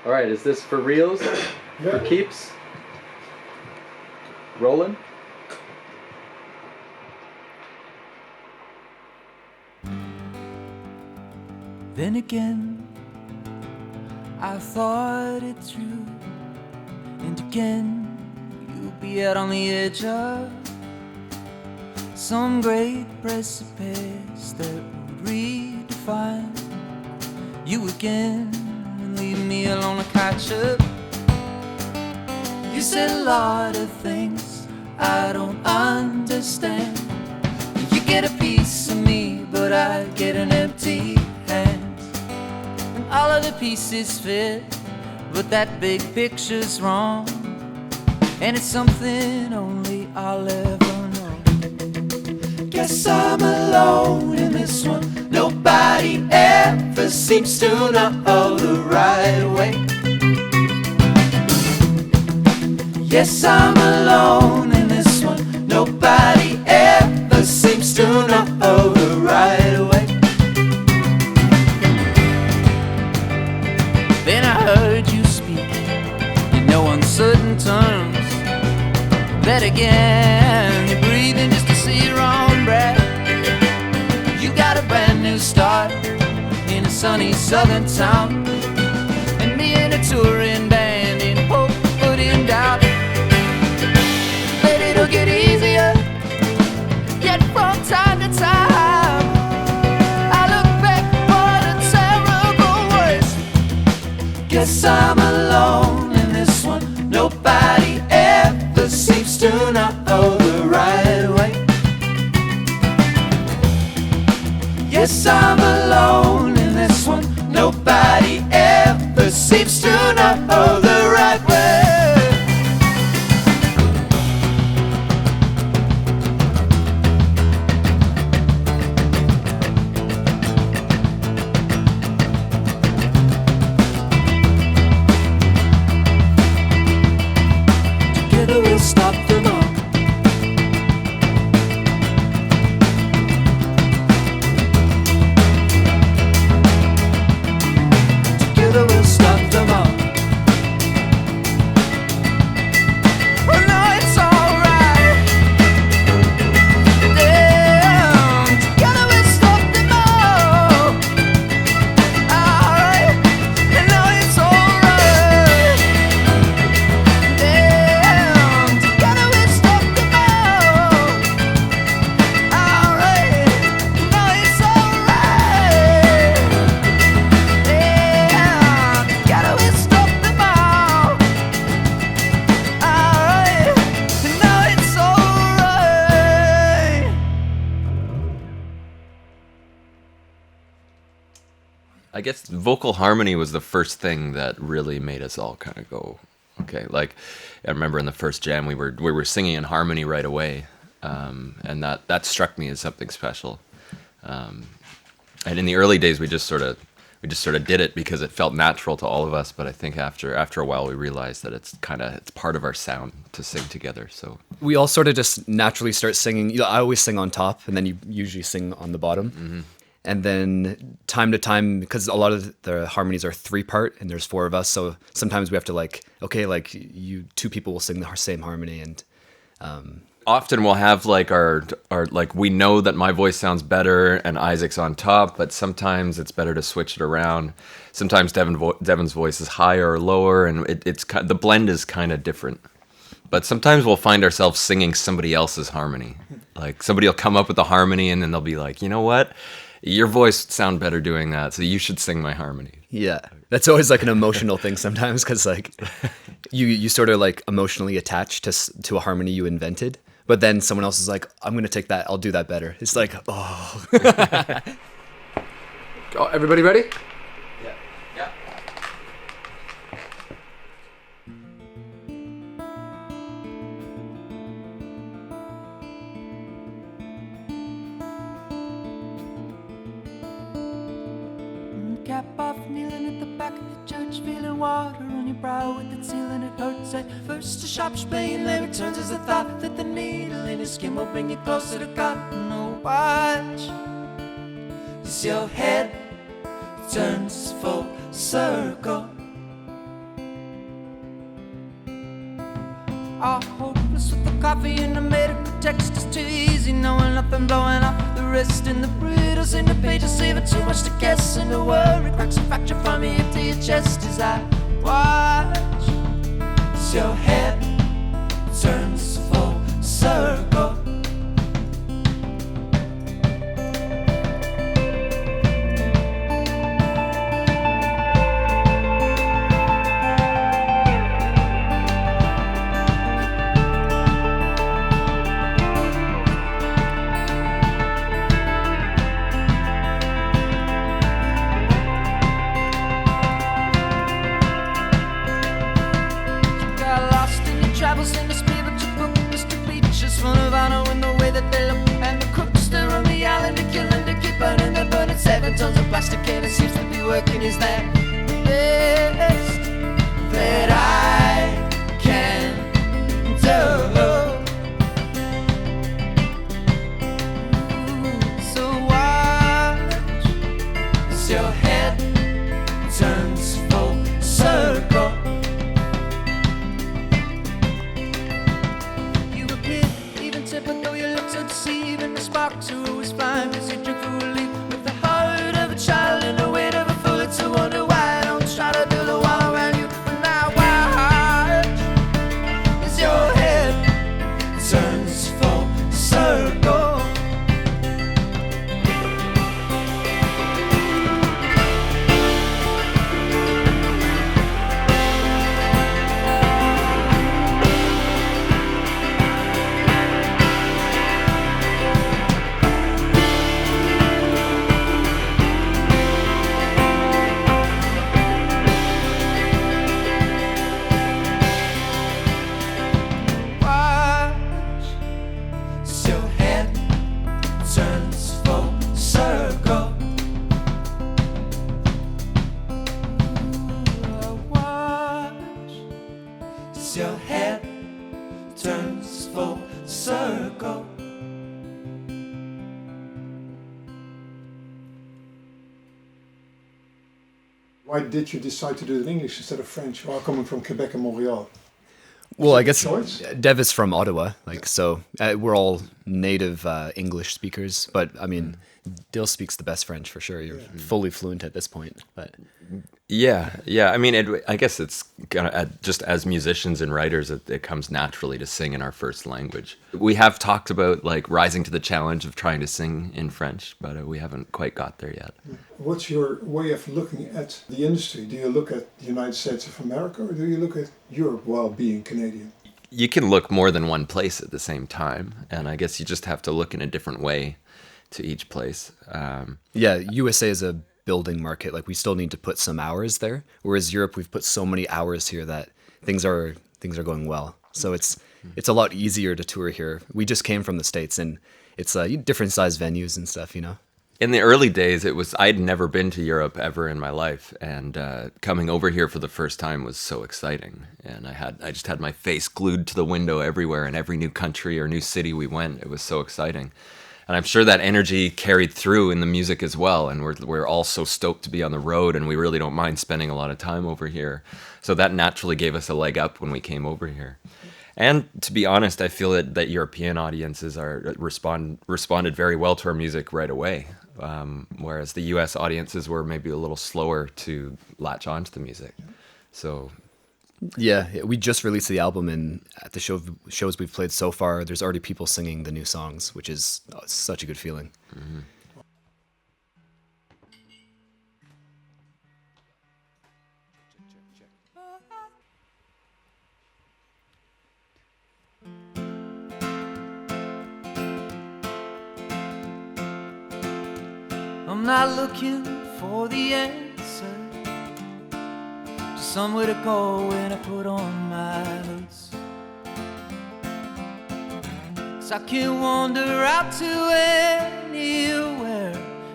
All right, is this for reals? For keeps? Rolling? Then again, I thought it through, and again, you'll be out on the edge of some great precipice that would redefine you again and leave me alone to catch up. You said a lot of things I don't understand. You get a piece of me, but I get an empty hand. And all of the pieces fit, but that big picture's wrong. And it's something only I'll ever know. Guess I'm alone in this one. Nobody ever seems to know the right way. Yes, I'm alone in this one. Nobody ever seems to know the right way. Then I heard you speak in no uncertain terms. That again, you're breathing just to see your own breath. You got a brand new start in a sunny southern town, and me in a touring band in hope but in doubt. But it'll get easier, yet from time to time I look back for the terrible worst. Guess I'm alone in this one. Nobody ever seems to know the right way. Yes, I'm alone in this one. Nobody ever seems to know the right way. Together we'll stop them all. Together we'll stop them all. Oh no, it's alright. Damn, together we'll stop them all. Alright, and no, it's alright. Damn, together we'll stop them all. Alright, no, it's alright. Yeah, together we'll stop them all. Alright, and now it's alright. I guess vocal harmony was the first thing that really made us all kind of go, okay. Like, I remember in the first jam we were singing in harmony right away, and that struck me as something special. And in the early days, we just sort of did it because it felt natural to all of us. But I think after a while, we realized that it's part of our sound to sing together. So We all sort of just naturally start singing. You know, I always sing on top, and then you usually sing on the bottom. Mm-hmm. And then time to time, because a lot of the harmonies are 3-part, and there's 4 of us, so sometimes we have to you 2 people will sing the same harmony, and often we'll have like our like, we know that my voice sounds better and Isaac's on top, but sometimes it's better to switch it around. Sometimes Devin's voice is higher or lower, and the blend is kind of different. But sometimes we'll find ourselves singing somebody else's harmony. Like, somebody will come up with a harmony, and then they'll be like, you know what? Your voice sound better doing that, so you should sing my harmony. yeah, that's always like an emotional thing sometimes, because like you sort of like emotionally attach to a harmony you invented, but then someone else is like, I'm going to take that, I'll do that better. It's like, oh. Oh, everybody ready? Yeah. Yeah. Cap off, kneeling at the back of the church, feeling water on your brow with the ceiling, it hurts. At first a sharp pain, then returns as a thought that the needle in your skin will bring you closer to God. No, watch as your head turns full circle. are hopeless with the coffee and the meter. The text is too easy, knowing nothing, blowing up the rest. And the riddles in the pages, leaving too much to guess. And the worry cracks and fracture from me up to your chest as I watch as your head turns full circle. In the spirit to book Mr. Beaches full of honor in the way that they look. And the crooks there on the island are killing to keep burning. They're burning 7 tons of plastic and it seems to be working. Is that the best that I can do? So watch as your head turns full circle. But though you look so deceiving, the sparks are always flying. Cause you drink for relief with the heart of a child and the weight of a fool. It's a wonder why I don't try to build a wall around you. When I watch as your head turns full circle. Your head turns full circle. Why did you decide to do it in English instead of French while coming from Quebec and Montreal? Well, I guess choice? Dev is from Ottawa, so we're all native English speakers. But I mean, Dill speaks the best French for sure. You're fully fluent at this point. But yeah. I mean, I guess it's gonna, just as musicians and writers, it comes naturally to sing in our first language. We have talked about like rising to the challenge of trying to sing in French, but we haven't quite got there yet. What's your way of looking at the industry? Do you look at the United States of America, or do you look at Europe while being Canadian? You can look more than one place at the same time, and I guess you just have to look in a different way to each place. USA is a building market. Like we still need to put some hours there, whereas Europe, we've put so many hours here that things are going well. So it's a lot easier to tour here. We just came from the States, and it's different size venues and stuff, you know. In the early days, I'd never been to Europe ever in my life, and coming over here for the first time was so exciting. And I just had my face glued to the window everywhere in every new country or new city we went. It was so exciting. And I'm sure that energy carried through in the music as well. And we're all so stoked to be on the road, and we really don't mind spending a lot of time over here. So that naturally gave us a leg up when we came over here. And to be honest, I feel that European audiences responded very well to our music right away, whereas the US audiences were maybe a little slower to latch onto the music. So yeah, we just released the album, and at the shows we've played so far, there's already people singing the new songs, which is such a good feeling. Mm-hmm. I'm not looking for the answer, just somewhere to go when I put on my boots. 'Cause I can wander out to anywhere.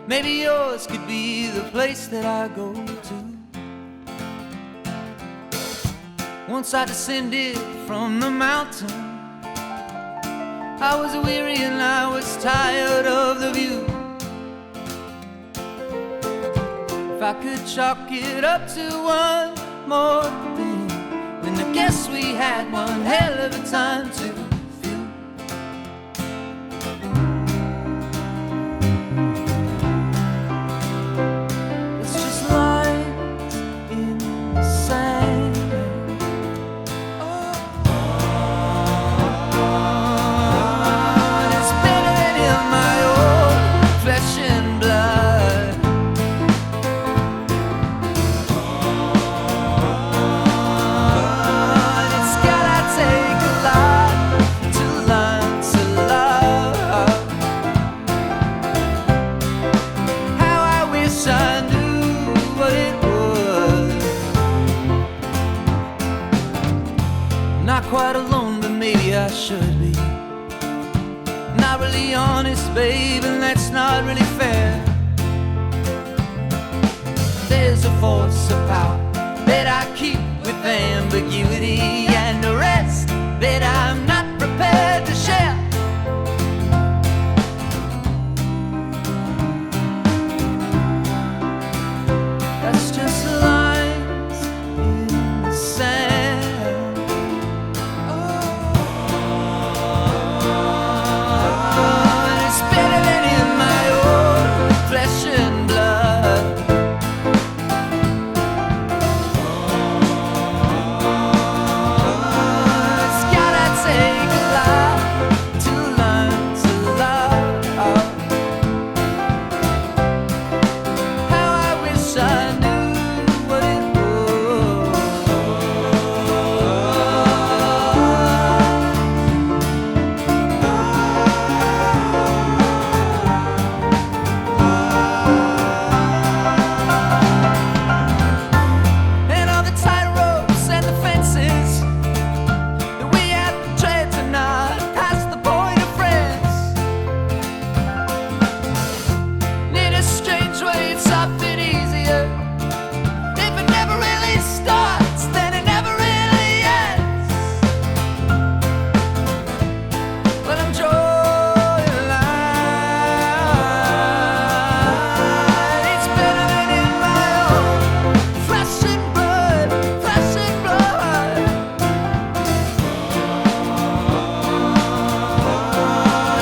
Maybe yours could be the place that I go to. Once I descended from the mountain, I was weary and I was tired of the view. If I could chalk it up to one more thing, then I guess we had one hell of a time to feel. It's just lines in the sand. And it's better in my own flesh and blood. And it's gotta take a lot to learn to love. How I wish I knew what it was. Not quite alone, but maybe I should be. Not really honest, babe, and that's not really fair. There's a force of power that I keep with ambiguity, and the rest that I'm not prepared to share. That's just lines in the sand. And it's better than in my own flesh and blood. It's gotta take a lot to learn to love. How I wish I knew what it was. And all the tightropes and the fences that we have to tread to not pass the point of friends. And in a strange way, it's often easier. If it never really starts, then it never really ends. But I'm drawing a line. It's better than in my own flesh and blood, flesh and blood.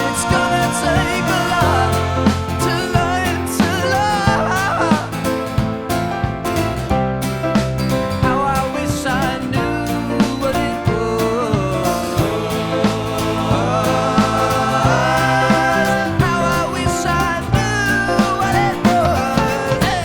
It's gonna take a lot to learn to love. How I wish I knew what it was. How I wish I knew what it was. Hey.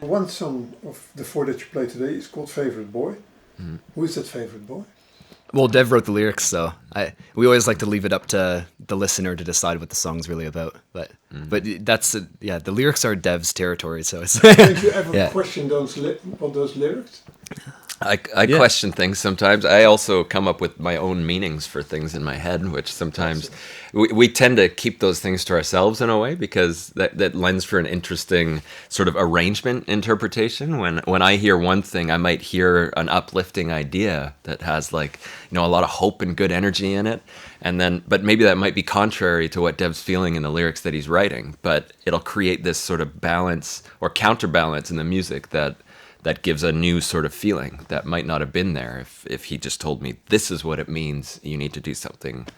One song of the four that you played today is called Favorite Boy. Who is that favorite boy? Well, Dev wrote the lyrics, so we always like to leave it up to the listener to decide what the song's really about. But that's the lyrics are Dev's territory, so it's Have you ever Yeah. questioned those lyrics? I question things sometimes. I also come up with my own meanings for things in my head, which sometimes we tend to keep those things to ourselves in a way, because that lends for an interesting sort of arrangement interpretation. When I hear one thing, I might hear an uplifting idea that has a lot of hope and good energy in it. But maybe that might be contrary to what Dev's feeling in the lyrics that he's writing, but it'll create this sort of balance or counterbalance in the music that gives a new sort of feeling that might not have been there if he just told me, this is what it means, you need to do something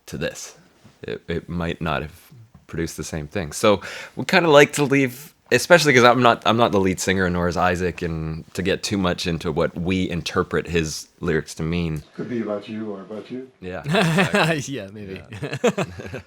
to this. It might not have produced the same thing. So we kind of like to leave, especially because I'm not the lead singer, nor is Isaac, and to get too much into what we interpret his lyrics to mean. Could be about you or about you. Yeah. yeah, maybe. Yeah.